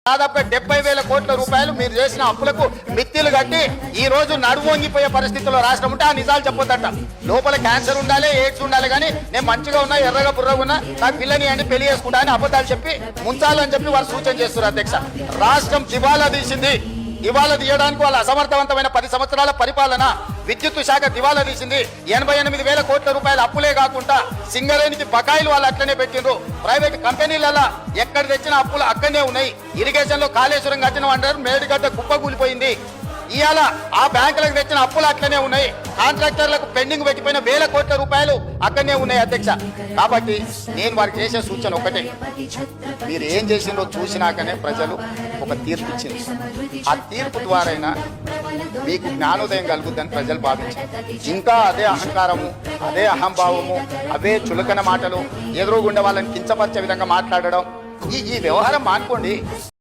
దాదాపు 70,000 కోట్ల రూపాయలు మీరు చేసిన అప్పులకు మిత్తిలు కట్టి ఈ రోజు నడువొంగిపోయే పరిస్థితుల్లో రాష్ట్రం ఉంటే ఆ నిజాలు చెప్పొద్దట. లోపల క్యాన్సర్ ఉండాలి, ఎయిడ్స్ ఉండాలి, కానీ నేను మంచిగా ఉన్నా, ఎర్రగా బుర్రగా ఉన్నా, నాకు పిల్లని అని పెళ్లి చేసుకుంటా అని అబద్ధాలు చెప్పి ముంచాలని చెప్పి వారు సూచన చేస్తున్నారు. అధ్యక్ష, రాష్ట్రం దివాలా తీసింది. దివాలా తీయడానికి వాళ్ళ అసమర్థవంతమైన 10 సంవత్సరాల పరిపాలన, విద్యుత్ శాఖ దివాలా తీసింది. 88,000 కోట్ల రూపాయల అప్పులే కాకుండా సింగరేణికి బకాయిలు వాళ్ళు అట్లనే పెట్టిండ్రు. ప్రైవేట్ కంపెనీలలో ఎక్కడ తెచ్చిన అప్పులు అక్కడనే ఉన్నాయి. ఇరిగేషన్ లో కాళేశ్వరం కట్టిన అంటారు, మేడిగడ్డ కుప్ప కూలిపోయింది. ఇవాళ ఆ బ్యాంకులకు తెచ్చిన అప్పులు అట్లనే ఉన్నాయి. కాంట్రాక్టర్లకు పెండింగ్ పెట్టిపోయిన 1,000 కోట్ల రూపాయలు అక్కడనే ఉన్నాయి. అధ్యక్ష, కాబట్టి నేను వారికి చేసే సూచన ఒకటే, మీరు ఏం చేసిందో చూసినాకనే ప్రజలు ఒక తీర్పు ఇచ్చింది. ఆ తీర్పు ద్వారైనా మీకు జ్ఞానోదయం కలుగుద్దని ప్రజలు భావించారు. ఇంకా అదే అహంకారము, అదే అహంభావము, అవే చులకన మాటలు, ఎదురుగుండా వాళ్ళని కించపరిచే విధంగా మాట్లాడడం, ఈ వ్యవహారం మానుకోండి.